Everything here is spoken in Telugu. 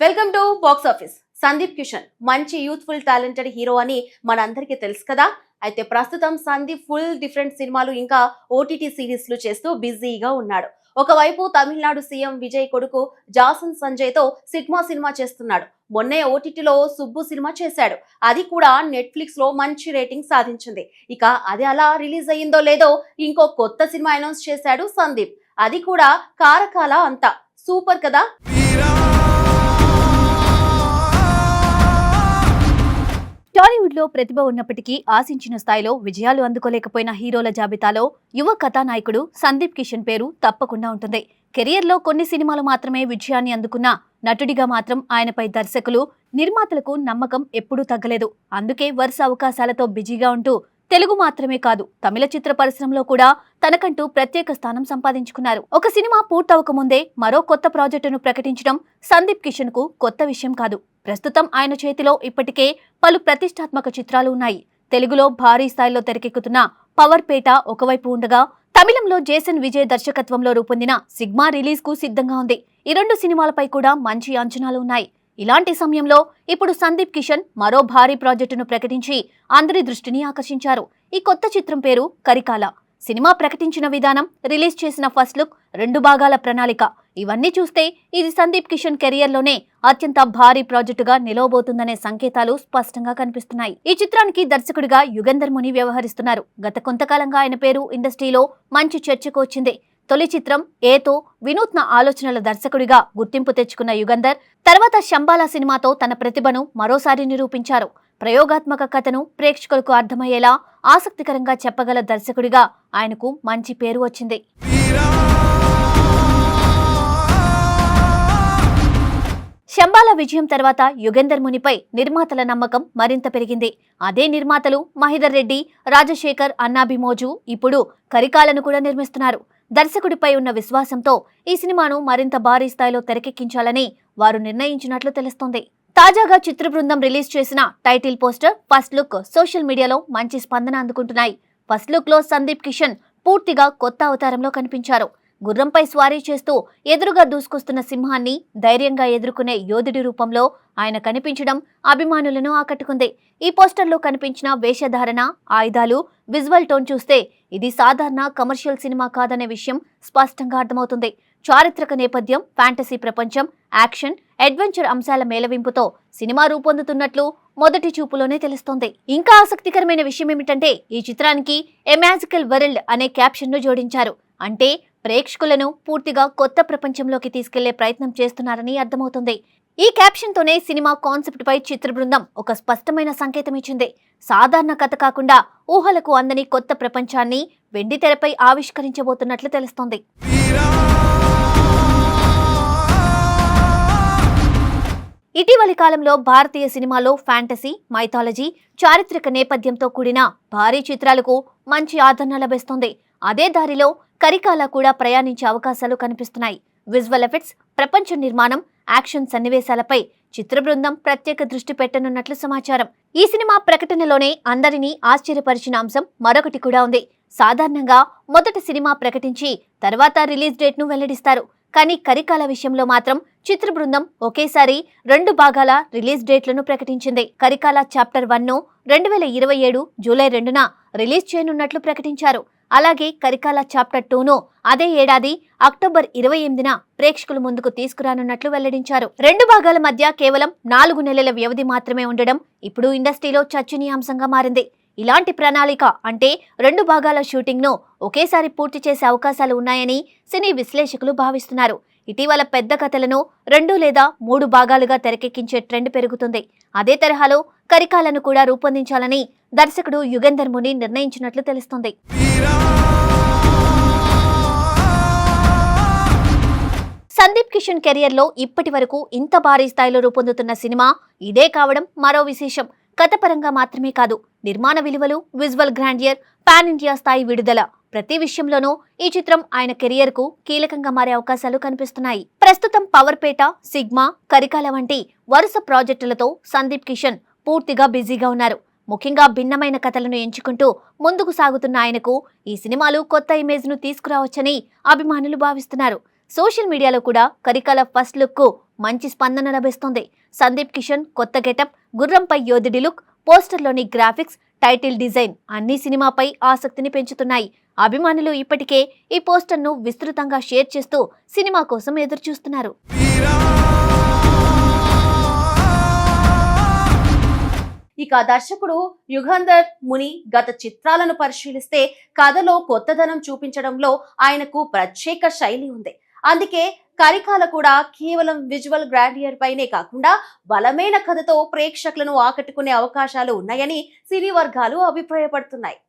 Welcome to box office. Sandeep Kishan మంచి యూత్ఫుల్ టాలెంటెడ్ హీరో అని మనందరికీ తెలుసు కదా. అయితే ప్రస్తుతం సందీప్ ఫుల్ డిఫరెంట్ సినిమాలు ఇంకా ఓటీటీ సిరీస్లు చేస్తూ బిజీగా ఉన్నాడు. ఒకవైపు తమిళనాడు సీఎం విజయ్ కొడుకు జాసన్ సంజయ్ తో సినిమా చేస్తున్నాడు. మొన్నే ఓటీటీలో సుబ్బు సినిమా చేశాడు. అది కూడా నెట్ఫ్లిక్స్ లో మంచి రేటింగ్ సాధించింది. ఇక అది అలా రిలీజ్ అయ్యిందో లేదో ఇంకో కొత్త సినిమా అనౌన్స్ చేశాడు సందీప్. అది కూడా కారకాల అంతా. సూపర్ కదా. టాలీవుడ్ లో ప్రతిభ ఉన్నప్పటికీ ఆశించిన స్థాయిలో విజయాలు అందుకోలేకపోయిన హీరోల జాబితాలో యువ కథానాయకుడు సందీప్ కిషన్ పేరు తప్పకుండా ఉంటుంది. కెరియర్ లో కొన్ని సినిమాలు మాత్రమే విజయాన్ని అందుకున్న నటుడిగా మాత్రం ఆయనపై దర్శకులు, నిర్మాతలకు నమ్మకం ఎప్పుడూ తగ్గలేదు. అందుకే వరుస అవకాశాలతో బిజీగా ఉంటూ తెలుగు మాత్రమే కాదు తమిళ చిత్ర పరిశ్రమలో కూడా తనకంటూ ప్రత్యేక స్థానం సంపాదించుకున్నారు. ఒక సినిమా పూర్తవకముందే మరో కొత్త ప్రాజెక్టును ప్రకటించడం సందీప్ కిషన్ కు కొత్త విషయం కాదు. ప్రస్తుతం ఆయన చేతిలో ఇప్పటికే పలు ప్రతిష్టాత్మక చిత్రాలు ఉన్నాయి. తెలుగులో భారీ స్థాయిలో తెరకెక్కుతున్న పవర్ పేట ఒకవైపు ఉండగా, తమిళంలో జేసన్ విజయ్ దర్శకత్వంలో రూపొందిన సిగ్మా రిలీజ్ కు సిద్ధంగా ఉంది. ఈ రెండు సినిమాలపై కూడా మంచి అంచనాలు ఉన్నాయి. ఇలాంటి సమయంలో ఇప్పుడు సందీప్ కిషన్ మరో భారీ ప్రాజెక్టును ప్రకటించి అందరి దృష్టిని ఆకర్షించారు. ఈ కొత్త చిత్రం పేరు కరికాల. సినిమా ప్రకటించిన విధానం, రిలీజ్ చేసిన ఫస్ట్ లుక్, 2 భాగాల ప్రణాళిక ఇవన్నీ చూస్తే ఇది సందీప్ కిషన్ కెరియర్ లోనే అత్యంత భారీ ప్రాజెక్టుగా నిలవబోతుందనే సంకేతాలు స్పష్టంగా కనిపిస్తున్నాయి. ఈ చిత్రానికి దర్శకుడిగా యుగంధర్ ముని వ్యవహరిస్తున్నారు. గత కొంతకాలంగా ఆయన పేరు ఇండస్ట్రీలో మంచి చర్చకు వచ్చింది. తొలి చిత్రం ఏతో వినూత్న ఆలోచనల దర్శకుడిగా గుర్తింపు తెచ్చుకున్న యుగంధర్ తర్వాత శంబాలా సినిమాతో తన ప్రతిభను మరోసారి నిరూపించారు. ప్రయోగాత్మక కథను ప్రేక్షకులకు అర్థమయ్యేలా ఆసక్తికరంగా చెప్పగల దర్శకుడిగా ఆయనకు మంచి పేరు వచ్చింది. శంబాలా విజయం తర్వాత యుగంధర్ మునిపై నిర్మాతల నమ్మకం మరింత పెరిగింది. అదే నిర్మాతలు మహిదర్ రెడ్డి, రాజశేఖర్ అన్నాభిమోజు ఇప్పుడు కరికాలను కూడా నిర్మిస్తున్నారు. దర్శకుడిపై ఉన్న విశ్వాసంతో ఈ సినిమాను మరింత భారీ స్థాయిలో తెరకెక్కించాలని వారు నిర్ణయించినట్లు తెలుస్తోంది. తాజాగా చిత్ర బృందం రిలీజ్ చేసిన title poster, first look social మీడియాలో మంచి స్పందన అందుకుంటున్నాయి. ఫస్ట్ లుక్ లో సందీప్ కిషన్ పూర్తిగా కొత్త అవతారంలో కనిపించారు. గుర్రంపై స్వారీ చేస్తూ ఎదురుగా దూసుకొస్తున్న సింహాన్ని ధైర్యంగా ఎదుర్కొనే యోధుడి రూపంలో ఆయన కనిపించడం అభిమానులను ఆకట్టుకుంది. ఈ పోస్టర్లో కనిపించిన వేషధారణ, ఆయుధాలు, విజువల్ టోన్ చూస్తే ఇది సాధారణ కమర్షియల్ సినిమా కాదనే విషయం స్పష్టంగా అర్థమవుతుంది. చారిత్రక నేపథ్యం, ఫ్యాంటసీ ప్రపంచం, యాక్షన్, అడ్వెంచర్ అంశాల మేళవింపుతో సినిమా రూపొందుతున్నట్లు మొదటి చూపులోనే తెలుస్తోంది. ఇంకా ఆసక్తికరమైన విషయం ఏమిటంటే ఈ చిత్రానికి ఎ మ్యాజికల్ వరల్డ్ అనే క్యాప్షన్ ను జోడించారు. అంటే ప్రేక్షకులను పూర్తిగా కొత్త ప్రపంచంలోకి తీసుకెళ్లే ప్రయత్నం చేస్తున్నారని అర్థమవుతుంది. ఈ క్యాప్షన్ తోనే సినిమా కాన్సెప్ట్ పై చిత్ర బృందం ఒక స్పష్టమైన సంకేతం ఇచ్చింది. సాధారణ కథ కాకుండా ఊహలకు అందని కొత్త ప్రపంచాన్ని వెండితెరపై ఆవిష్కరించబోతున్నట్లు తెలుస్తోంది. ఇటీవలి కాలంలో భారతీయ సినిమాలో ఫ్యాంటసీ, మైథాలజీ, చారిత్రక నేపథ్యంతో కూడిన భారీ చిత్రాలకు మంచి ఆదరణ లభిస్తోంది. అదే దారిలో కరికాల కూడా ప్రయాణించే అవకాశాలు కనిపిస్తున్నాయి. విజువల్ ఎఫెక్ట్స్, ప్రపంచ నిర్మాణం, యాక్షన్ సన్నివేశాలపై చిత్ర బృందం ప్రత్యేక దృష్టి పెట్టనున్నట్లు సమాచారం. ఈ సినిమా ప్రకటనలోనే అందరినీ ఆశ్చర్యపరిచిన అంశం మరొకటి కూడా ఉంది. సాధారణంగా మొదట సినిమా ప్రకటించి తర్వాత రిలీజ్ డేట్ ను వెల్లడిస్తారు. కానీ కరికాల విషయంలో మాత్రం చిత్ర బృందం ఒకేసారి 2 భాగాల రిలీజ్ డేట్లను ప్రకటించింది. కరికాల చాప్టర్ 1 ను 2027 జూలై 2న రిలీజ్ చేయనున్నట్లు ప్రకటించారు. అలాగే కరికాల చాప్టర్ 2 ను అదే ఏడాది అక్టోబర్ 28న ప్రేక్షకుల ముందుకు తీసుకురానున్నట్లు వెల్లడించారు. 2 భాగాల మధ్య కేవలం 4 నెలల వ్యవధి మాత్రమే ఉండడం ఇప్పుడు ఇండస్ట్రీలో చర్చనీయాంశంగా మారింది. ఇలాంటి ప్రణాళిక అంటే 2 భాగాల షూటింగ్ ను ఒకేసారి పూర్తి చేసే అవకాశాలు ఉన్నాయని సినీ విశ్లేషకులు భావిస్తున్నారు. ఇటీవల పెద్ద కథలను 2 లేదా 3 భాగాలుగా తెరకెక్కించే ట్రెండ్ పెరుగుతుంది. అదే తరహాలో కరికాలను కూడా రూపొందించాలని దర్శకుడు యుగంధర్ ముని నిర్ణయించినట్లు తెలుస్తోంది. సందీప్ కిషన్ కెరియర్ లో ఇప్పటి వరకు ఇంత భారీ స్థాయిలో రూపొందుతున్న సినిమా ఇదే కావడం మరో విశేషం. కథపరంగా మాత్రమే కాదు, నిర్మాణ విలువలు, విజువల్ గ్రాండియర్, పాన్ ఇండియా స్థాయి విడుదల, ప్రతి విషయంలోనూ ఈ చిత్రం ఆయన కెరియర్ కు కీలకంగా మారే అవకాశాలు కనిపిస్తున్నాయి. ప్రస్తుతం పవర్ పేట, సిగ్మా, కరికాల వంటి వరుస ప్రాజెక్టులతో సందీప్ కిషన్ పూర్తిగా బిజీగా ఉన్నారు. ముఖ్యంగా భిన్నమైన కథలను ఎంచుకుంటూ ముందుకు సాగుతున్న ఆయనకు ఈ సినిమాలు కొత్త ఇమేజ్ ను తీసుకురావచ్చని అభిమానులు భావిస్తున్నారు. సోషల్ మీడియాలో కూడా కరికాల ఫస్ట్ లుక్ కు మంచి స్పందన లభిస్తోంది. సందీప్ కిషన్ కొత్త గెటప్, గుర్రంపై యోధుడి లుక్, పోస్టర్లోని గ్రాఫిక్స్, టైటిల్ డిజైన్ అన్ని సినిమాపై ఆసక్తిని పెంచుతున్నాయి. అభిమానులు ఇప్పటికే ఈ పోస్టర్ను విస్తృతంగా షేర్ చేస్తూ సినిమా కోసం ఎదురుచూస్తున్నారు. ఇక దర్శకుడు యుగంధర్ ముని గత చిత్రాలను పరిశీలిస్తే కథలో కొత్తదనం చూపించడంలో ఆయనకు ప్రత్యేక శైలి ఉంది. అందుకే కరికాల కూడా కేవలం విజువల్ గ్రాండియర్ పైనే కాకుండా బలమైన కథతో ప్రేక్షకులను ఆకట్టుకునే అవకాశాలు ఉన్నాయని సినీ వర్గాలు అభిప్రాయపడుతున్నాయి.